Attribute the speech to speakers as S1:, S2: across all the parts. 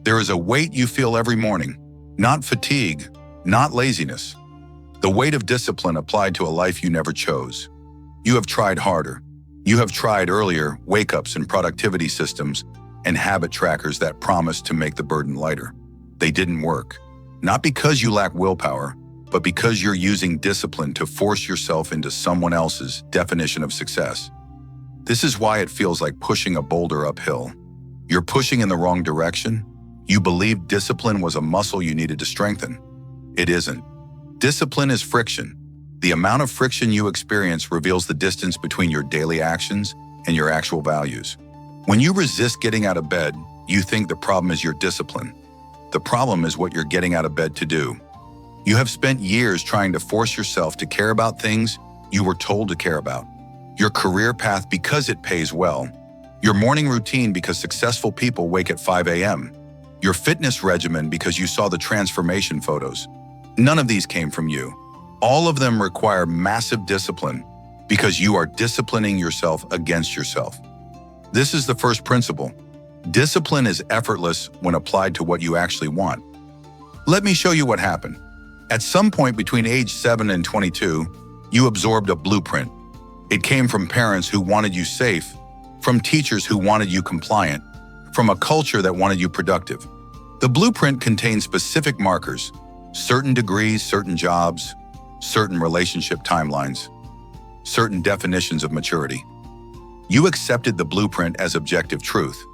S1: There is a weight you feel every morning, not fatigue, not laziness. The weight of discipline applied to a life you never chose. You have tried harder. You have tried earlier wake-ups and productivity systems and habit trackers that promised to make the burden lighter. They didn't work. Not because you lack willpower, but because you're using discipline to force yourself into someone else's definition of success. This is why it feels like pushing a boulder uphill. You're pushing in the wrong direction. You believe discipline was a muscle you needed to strengthen. It isn't. Discipline is friction. The amount of friction you experience reveals the distance between your daily actions and your actual values. When you resist getting out of bed, you think the problem is your discipline. The problem is what you're getting out of bed to do. You have spent years trying to force yourself to care about things you were told to care about. Your career path because it pays well. Your morning routine because successful people wake at 5 a.m. Your fitness regimen because you saw the transformation photos. None of these came from you. All of them require massive discipline because you are disciplining yourself against yourself. This is the first principle. Discipline is effortless when applied to what you actually want. Let me show you what happened. At some point between age 7 and 22, you absorbed a blueprint. It came from parents who wanted you safe, from teachers who wanted you compliant, from a culture that wanted you productive. The blueprint contains specific markers, certain degrees, certain jobs, certain relationship timelines, certain definitions of maturity. You accepted the blueprint as objective truth.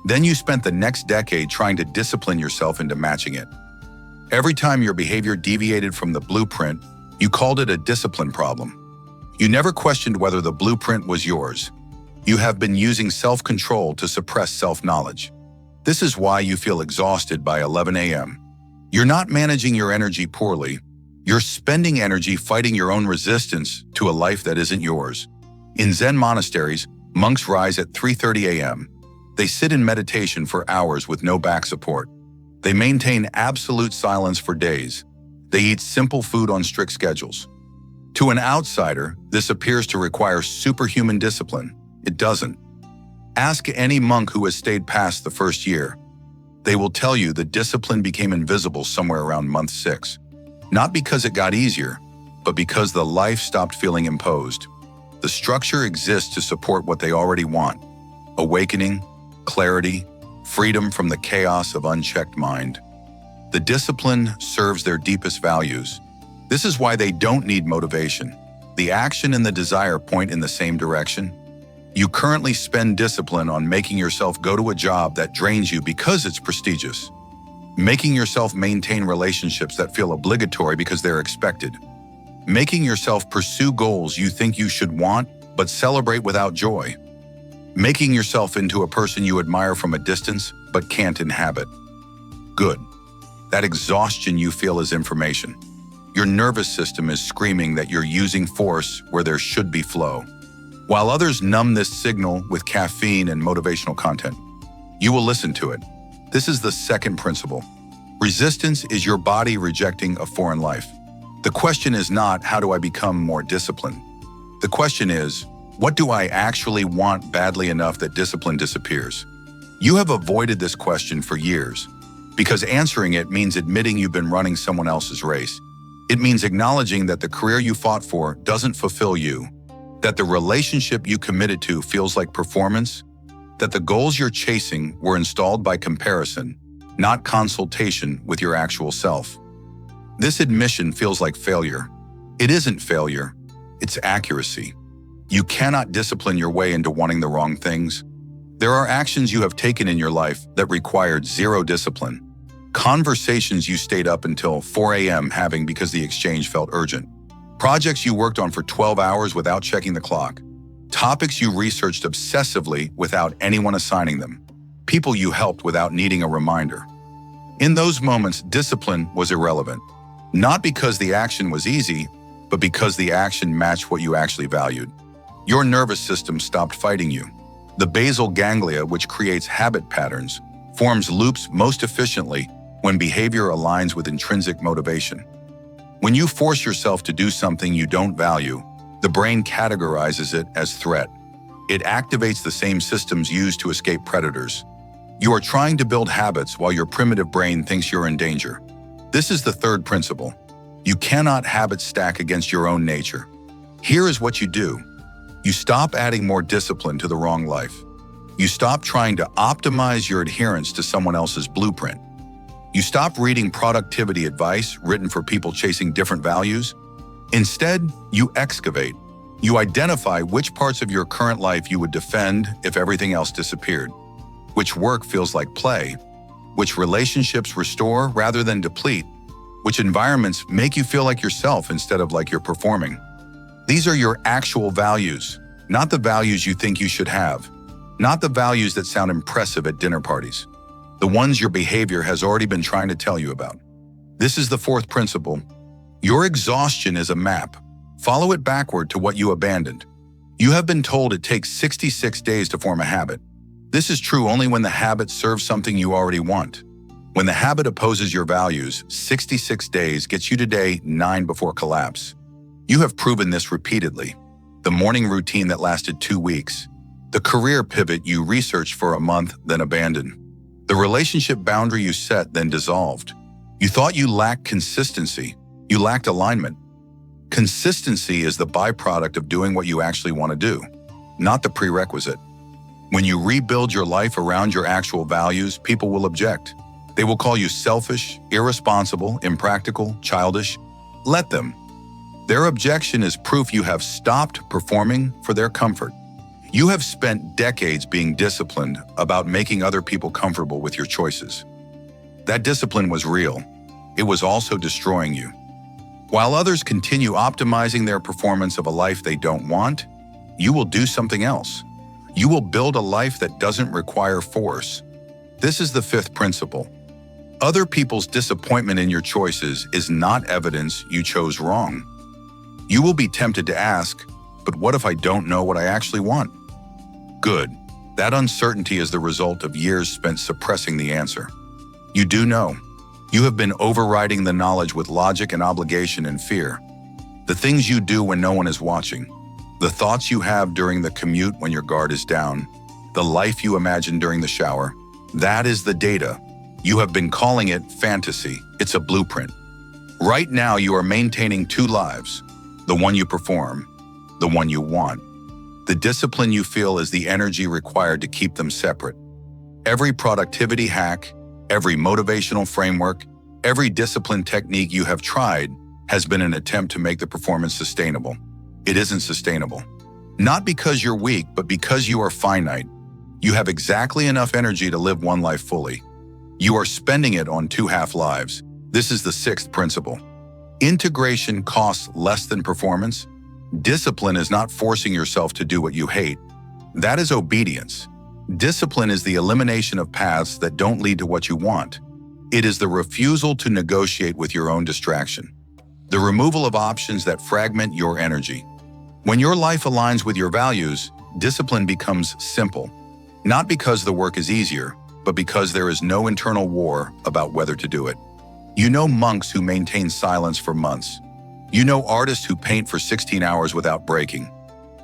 S1: Then you spent the next decade trying to discipline yourself into matching it. Every time your behavior deviated from the blueprint, you called it a discipline problem. You never questioned whether the blueprint was yours. You have been using self-control to suppress self-knowledge. This is why you feel exhausted by 11 a.m. You're not managing your energy poorly. You're spending energy fighting your own resistance to a life that isn't yours. In Zen monasteries, monks rise at 3:30 a.m. They sit in meditation for hours with no back support. They maintain absolute silence for days. They eat simple food on strict schedules. To an outsider, this appears to require superhuman discipline. It doesn't. Ask any monk who has stayed past the first year. They will tell you the discipline became invisible somewhere around month 6. Not because it got easier, but because the life stopped feeling imposed. The structure exists to support what they already want: awakening, clarity, freedom from the chaos of unchecked mind. The discipline serves their deepest values. This is why they don't need motivation. The action and the desire point in the same direction. You currently spend discipline on making yourself go to a job that drains you because it's prestigious, making yourself maintain relationships that feel obligatory because they're expected, making yourself pursue goals you think you should want but celebrate without joy, making yourself into a person you admire from a distance but can't inhabit. Good. That exhaustion you feel is information. Your nervous system is screaming that you're using force where there should be flow. While others numb this signal with caffeine and motivational content, you will listen to it. This is the second principle. Resistance is your body rejecting a foreign life. The question is not, how do I become more disciplined? The question is, what do I actually want badly enough that discipline disappears? You have avoided this question for years, because answering it means admitting you've been running someone else's race. It means acknowledging that the career you fought for doesn't fulfill you, that the relationship you committed to feels like performance, that the goals you're chasing were installed by comparison, not consultation with your actual self. This admission feels like failure. It isn't failure, it's accuracy. You cannot discipline your way into wanting the wrong things. There are actions you have taken in your life that required zero discipline. Conversations you stayed up until 4 a.m. having because the exchange felt urgent. Projects you worked on for 12 hours without checking the clock. Topics you researched obsessively without anyone assigning them. People you helped without needing a reminder. In those moments, discipline was irrelevant. Not because the action was easy, but because the action matched what you actually valued. Your nervous system stopped fighting you. The basal ganglia, which creates habit patterns, forms loops most efficiently when behavior aligns with intrinsic motivation. When you force yourself to do something you don't value, the brain categorizes it as threat. It activates the same systems used to escape predators. You are trying to build habits while your primitive brain thinks you're in danger. This is the third principle. You cannot habit stack against your own nature. Here is what you do. You stop adding more discipline to the wrong life. You stop trying to optimize your adherence to someone else's blueprint. You stop reading productivity advice written for people chasing different values. Instead, you excavate. You identify which parts of your current life you would defend if everything else disappeared. Which work feels like play. Which relationships restore rather than deplete. Which environments make you feel like yourself instead of like you're performing. These are your actual values, not the values you think you should have. Not the values that sound impressive at dinner parties. The ones your behavior has already been trying to tell you about. This is the fourth principle. Your exhaustion is a map. Follow it backward to what you abandoned. You have been told it takes 66 days to form a habit. This is true only when the habit serves something you already want. When the habit opposes your values, 66 days gets you to day 9 before collapse. You have proven this repeatedly. The morning routine that lasted 2 weeks. The career pivot you researched for a month, then abandoned. The relationship boundary you set, then dissolved. You thought you lacked consistency. You lacked alignment. Consistency is the byproduct of doing what you actually want to do, not the prerequisite. When you rebuild your life around your actual values, people will object. They will call you selfish, irresponsible, impractical, childish. Let them. Their objection is proof you have stopped performing for their comfort. You have spent decades being disciplined about making other people comfortable with your choices. That discipline was real. It was also destroying you. While others continue optimizing their performance of a life they don't want, you will do something else. You will build a life that doesn't require force. This is the fifth principle. Other people's disappointment in your choices is not evidence you chose wrong. You will be tempted to ask, but what if I don't know what I actually want? Good. That uncertainty is the result of years spent suppressing the answer. You do know. You have been overriding the knowledge with logic and obligation and fear. The things you do when no one is watching. The thoughts you have during the commute when your guard is down. The life you imagine during the shower. That is the data. You have been calling it fantasy. It's a blueprint. Right now you are maintaining 2 lives. The one you perform, the one you want. The discipline you feel is the energy required to keep them separate. Every productivity hack, every motivational framework, every discipline technique you have tried has been an attempt to make the performance sustainable. It isn't sustainable. Not because you're weak, but because you are finite. You have exactly enough energy to live one life fully. You are spending it on 2 half-lives. This is the sixth principle. Integration costs less than performance. Discipline is not forcing yourself to do what you hate. That is obedience. Discipline is the elimination of paths that don't lead to what you want. It is the refusal to negotiate with your own distraction. The removal of options that fragment your energy. When your life aligns with your values, discipline becomes simple. Not because the work is easier, but because there is no internal war about whether to do it. You know monks who maintain silence for months. You know artists who paint for 16 hours without breaking.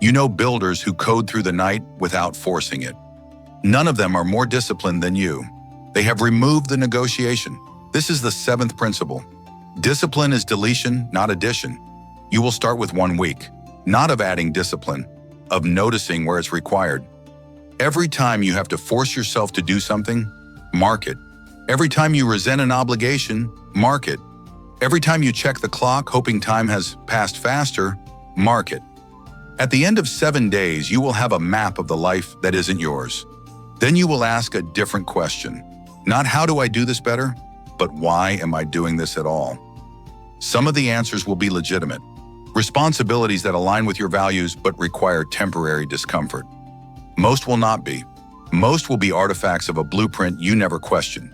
S1: You know builders who code through the night without forcing it. None of them are more disciplined than you. They have removed the negotiation. This is the seventh principle. Discipline is deletion, not addition. You will start with 1 week, not of adding discipline, of noticing where it's required. Every time you have to force yourself to do something, mark it. Every time you resent an obligation, mark it. Every time you check the clock hoping time has passed faster, mark it. At the end of 7 days, you will have a map of the life that isn't yours. Then you will ask a different question. Not how do I do this better, but why am I doing this at all? Some of the answers will be legitimate. Responsibilities that align with your values but require temporary discomfort. Most will not be. Most will be artifacts of a blueprint you never questioned.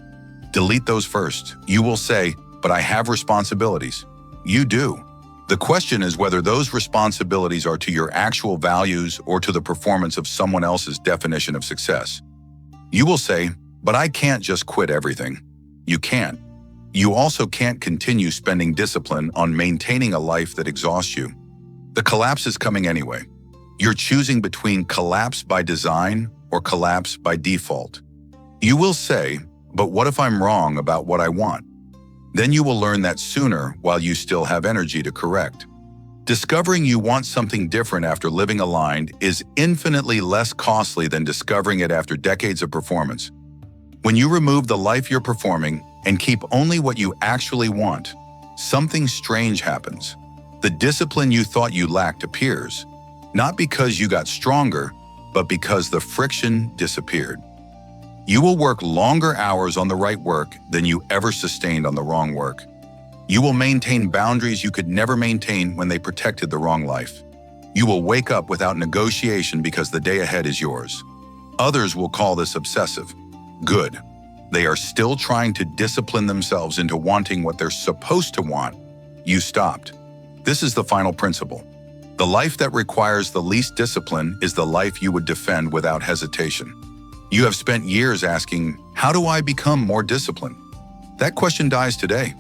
S1: Delete those first. You will say, but I have responsibilities. You do. The question is whether those responsibilities are to your actual values or to the performance of someone else's definition of success. You will say, but I can't just quit everything. You can't. You also can't continue spending discipline on maintaining a life that exhausts you. The collapse is coming anyway. You're choosing between collapse by design or collapse by default. You will say, but what if I'm wrong about what I want? Then you will learn that sooner while you still have energy to correct. Discovering you want something different after living aligned is infinitely less costly than discovering it after decades of performance. When you remove the life you're performing and keep only what you actually want, something strange happens. The discipline you thought you lacked appears, not because you got stronger, but because the friction disappeared. You will work longer hours on the right work than you ever sustained on the wrong work. You will maintain boundaries you could never maintain when they protected the wrong life. You will wake up without negotiation because the day ahead is yours. Others will call this obsessive. Good. They are still trying to discipline themselves into wanting what they're supposed to want. You stopped. This is the final principle. The life that requires the least discipline is the life you would defend without hesitation. You have spent years asking, how do I become more disciplined? That question dies today.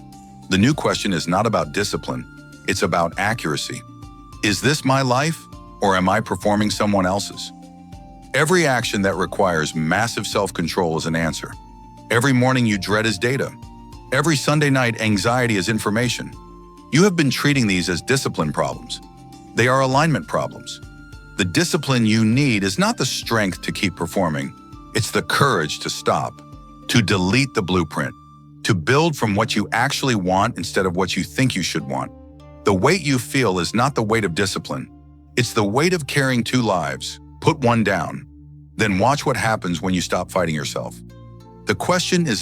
S1: The new question is not about discipline, it's about accuracy. Is this my life, or am I performing someone else's? Every action that requires massive self-control is an answer. Every morning you dread is data. Every Sunday night anxiety is information. You have been treating these as discipline problems. They are alignment problems. The discipline you need is not the strength to keep performing, it's the courage to stop, to delete the blueprint, to build from what you actually want instead of what you think you should want. The weight you feel is not the weight of discipline. It's the weight of carrying two lives. Put one down. Then watch what happens when you stop fighting yourself. The question is